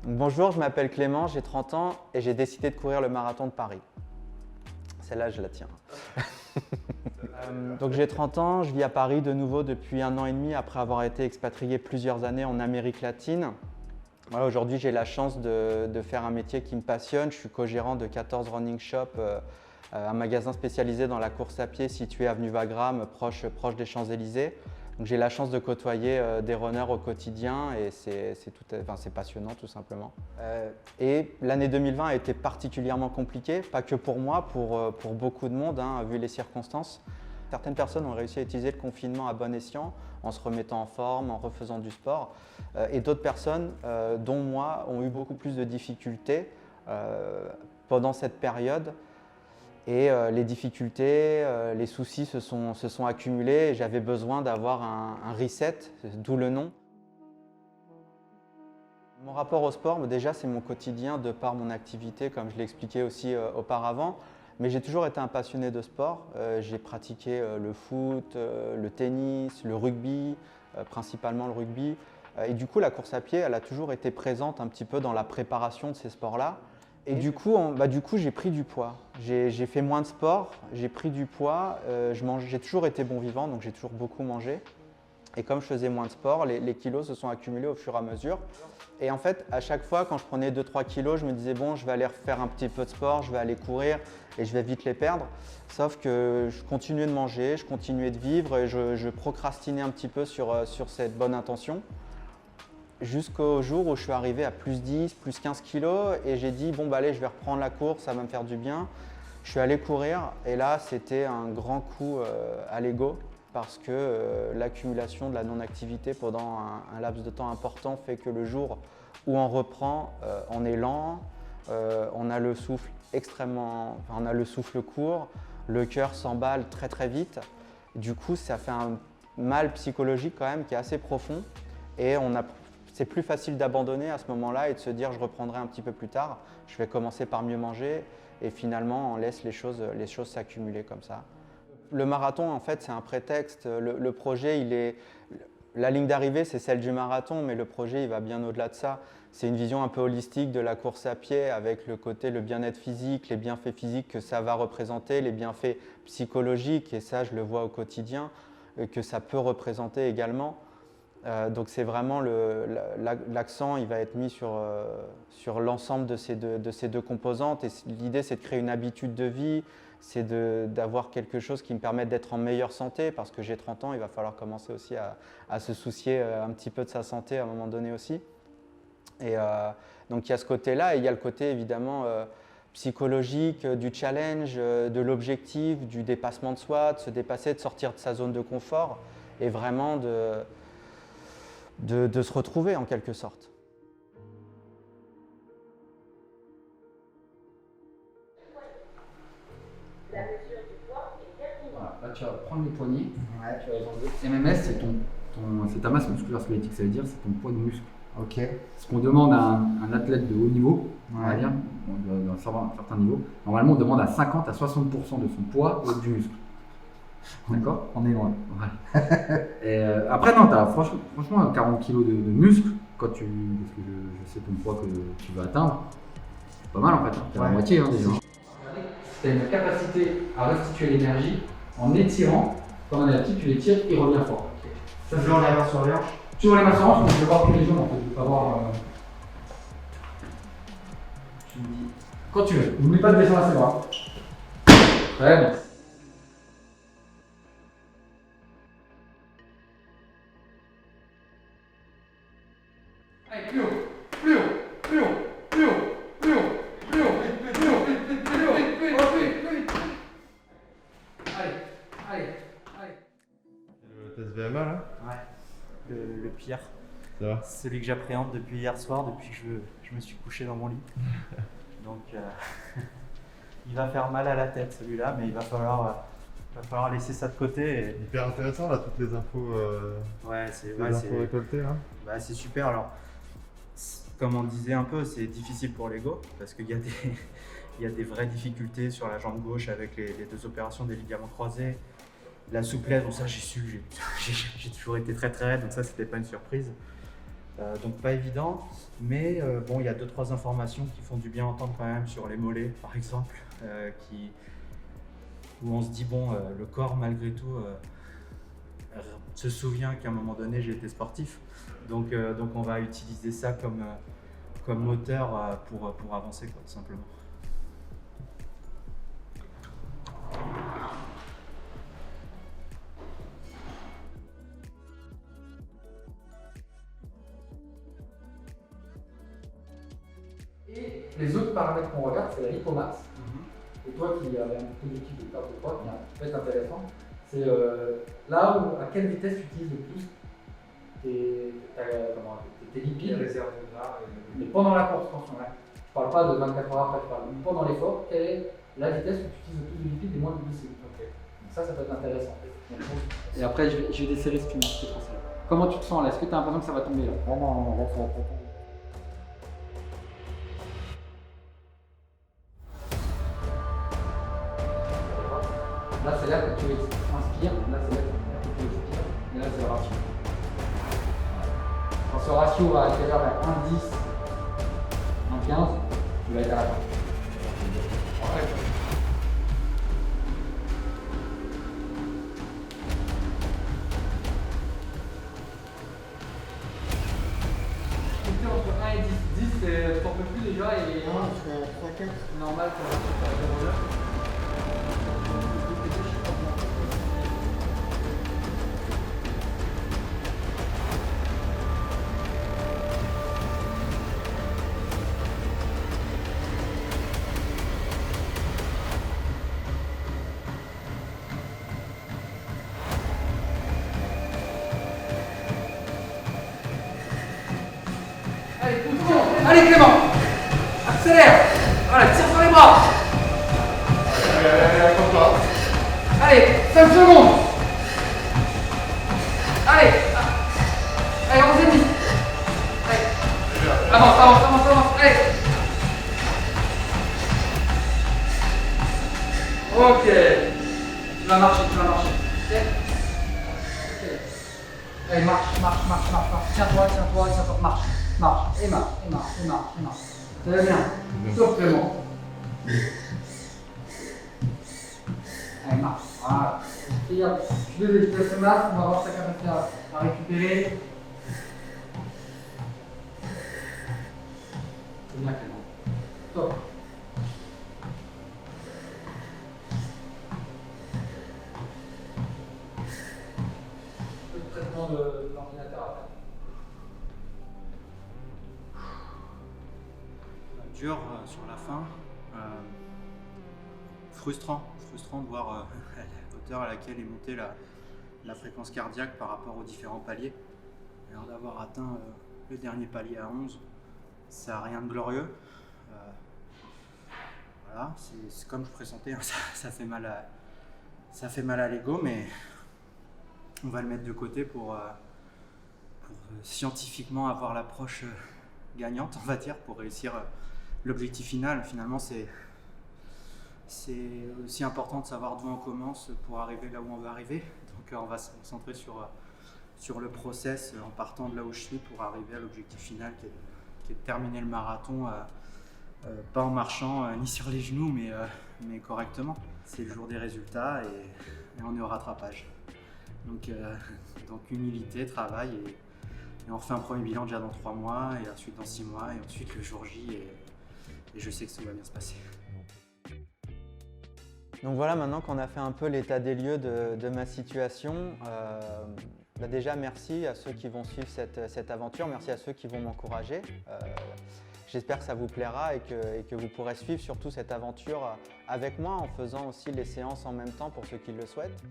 Bonjour, je m'appelle Clément, j'ai 30 ans et j'ai décidé de courir le marathon de Paris. Celle-là, je la tiens. Donc j'ai 30 ans, je vis à Paris de nouveau depuis 1 an et demi après avoir été expatrié plusieurs années en Amérique latine. Voilà, aujourd'hui, j'ai la chance de faire un métier qui me passionne. Je suis co-gérant de 14 running shops, un magasin spécialisé dans la course à pied situé avenue Wagram, proche des Champs-Élysées. Donc j'ai la chance de côtoyer des runners au quotidien et c'est passionnant tout simplement. Et l'année 2020 a été particulièrement compliquée, pas que pour moi, pour beaucoup de monde, hein, vu les circonstances. Certaines personnes ont réussi à utiliser le confinement à bon escient, en se remettant en forme, en refaisant du sport. Et d'autres personnes, dont moi, ont eu beaucoup plus de difficultés pendant cette période. Et les difficultés, les soucis se sont accumulés et j'avais besoin d'avoir un reset, d'où le nom. Mon rapport au sport, déjà, c'est mon quotidien de par mon activité, comme je l'ai expliqué aussi auparavant. Mais j'ai toujours été un passionné de sport. J'ai pratiqué le foot, le tennis, le rugby, principalement le rugby. Et du coup, la course à pied, elle a toujours été présente un petit peu dans la préparation de ces sports-là. Et du coup, j'ai pris du poids. J'ai fait moins de sport, j'ai pris du poids. J'ai toujours été bon vivant, donc j'ai toujours beaucoup mangé. Et comme je faisais moins de sport, les kilos se sont accumulés au fur et à mesure. Et en fait, à chaque fois, quand je prenais 2-3 kilos, je me disais bon, je vais aller refaire un petit peu de sport, je vais aller courir et je vais vite les perdre. Sauf que je continuais de manger, je continuais de vivre et je procrastinais un petit peu sur cette bonne intention. Jusqu'au jour où je suis arrivé à plus 10, plus 15 kilos et j'ai dit bon, bah, allez, je vais reprendre la course, ça va me faire du bien. Je suis allé courir et là, c'était un grand coup à l'ego parce que l'accumulation de la non-activité pendant un laps de temps important fait que le jour où on reprend, on est lent, on a le souffle on a le souffle court, le cœur s'emballe très très vite. Du coup, ça fait un mal psychologique quand même qui est assez profond et c'est plus facile d'abandonner à ce moment-là et de se dire je reprendrai un petit peu plus tard, je vais commencer par mieux manger et finalement on laisse les choses s'accumuler comme ça. Le marathon en fait c'est un prétexte, le projet la ligne d'arrivée c'est celle du marathon mais le projet il va bien au-delà de ça. C'est une vision un peu holistique de la course à pied avec le bien-être physique, les bienfaits physiques que ça va représenter, les bienfaits psychologiques et ça je le vois au quotidien, que ça peut représenter également. Donc c'est vraiment l'accent, il va être mis sur l'ensemble de ces deux composantes. Et l'idée, c'est de créer une habitude de vie, c'est d'avoir quelque chose qui me permette d'être en meilleure santé, parce que j'ai 30 ans, il va falloir commencer aussi à se soucier un petit peu de sa santé à un moment donné aussi. Et donc il y a ce côté-là, et il y a le côté évidemment psychologique, du challenge, de l'objectif, du dépassement de soi, de se dépasser, de sortir de sa zone de confort, et vraiment de se retrouver en quelque sorte. La mesure du poids est terminée. Voilà, là tu vas prendre les poignets. Ouais, tu vas les enlever. MMS, c'est ta masse musculaire squelettique, ça veut dire c'est ton poids de muscle. Ok. Ce qu'on demande à un athlète de haut niveau, on va Ouais. dire, dans un certain niveau, normalement on demande à 50 à 60% de son poids du muscle. D'accord? On est loin. Ouais. Et après, non, tu as franchement 40 kg de muscle, parce que je sais ton poids que tu vas atteindre. C'est pas mal en fait, tu as la Ouais. moitié déjà. Tu as une capacité à restituer l'énergie en étirant, comme un élastique, tu l'étires, il revient fort. Ça, Toujours la main sur les hanches. Toujours les mains sur hanche, mais je vais voir que les jambes en fait, je vais pas voir. Tu me dis. Quand tu veux, n'oublie pas de descendre assez bras. Très bien. Allez, plus haut, plus haut, plus haut, plus haut, plus haut, plus haut, plus haut, plus haut, plus haut. Allez, allez, allez. Le test VMA là, Ouais, le pire. ça va? C'est celui que j'appréhende depuis hier soir, depuis que je me suis couché dans mon lit. Donc il va faire mal à la tête celui-là, mais il va falloir laisser ça de côté. Hyper intéressant là, toutes les infos, Ouais, c'est récoltées là. bah, c'est super. Alors, comme on disait un peu, c'est difficile pour l'ego parce qu'il y a il y a des vraies difficultés sur la jambe gauche avec les 2 opérations des ligaments croisés. La souplesse, bon ça j'ai su, j'ai toujours été très très raide, donc ça c'était pas une surprise. Donc pas évident, mais bon, il y a 2-3 informations qui font du bien entendre quand même sur les mollets, par exemple, où on se dit, bon, le corps, malgré tout, se souvient qu'à un moment donné, j'ai été sportif. Donc on va utiliser ça comme moteur pour avancer, quoi, tout simplement. Et les autres paramètres qu'on regarde, c'est la lipomasse. Et toi qui avais un objectif de perte de poids, qui peut être intéressant, c'est là où, à quelle vitesse tu utilises le plus tes lipides. réserves de gras. Mais pendant la course, attention, hein. Je parle pas de 24 heures après, je parle pendant l'effort, quelle est la vitesse où tu utilises le plus de lipides et moins de glucides. Donc ça peut être intéressant. Et après, je vais desserrer ce que tu m'as dit. Comment tu te sens là? Est-ce que tu as l'impression que ça va tomber là? Non, là, ça va pas tomber. Là, c'est là que tu inspires, là, c'est là que tu expires, et là, c'est le ratio. Quand ce ratio va atterrir vers 1,10, 1,15, tu vas être à la fin. Entre 1 et 10, 10 t'en peux plus déjà et Non, c'est 3-4. normal que tu vas. Allez, pousse-toi. Allez Clément, accélère. Voilà, tire sur les bras. Allez, comme ça. Allez, 5 secondes. Allez, allez, 11 et demi. Allez, avance. Allez. Ok. Tu vas marcher. Ok. Allez, marche. Tiens-toi, marche. Et marche. Ça va bien. Sauf Clément. Allez, marche. Voilà. Tire. Je te laisse le masque, on va voir ta capacité à récupérer. C'est bien Clément. Top. Le traitement de l'ordinateur après. Dur sur la fin, frustrant de voir la hauteur à laquelle est montée la fréquence cardiaque par rapport aux différents paliers. Alors d'avoir atteint le dernier palier à 11, ça n'a rien de glorieux. Voilà, c'est comme je pressentais, hein, ça fait mal à l'ego, mais on va le mettre de côté pour scientifiquement avoir l'approche gagnante, on va dire, pour réussir l'objectif final. Finalement, c'est aussi important de savoir d'où on commence pour arriver là où on veut arriver. Donc on va se concentrer sur le process en partant de là où je suis pour arriver à l'objectif final qui est de terminer le marathon, pas en marchant ni sur les genoux, mais correctement. C'est le jour des résultats et on est au rattrapage. Donc humilité, travail et on refait un premier bilan déjà dans 3 mois et ensuite dans 6 mois et ensuite le jour J et je sais que ça va bien se passer. Donc voilà, maintenant qu'on a fait un peu l'état des lieux de ma situation, déjà merci à ceux qui vont suivre cette aventure, merci à ceux qui vont m'encourager. J'espère que ça vous plaira et que vous pourrez suivre surtout cette aventure avec moi en faisant aussi les séances en même temps pour ceux qui le souhaitent.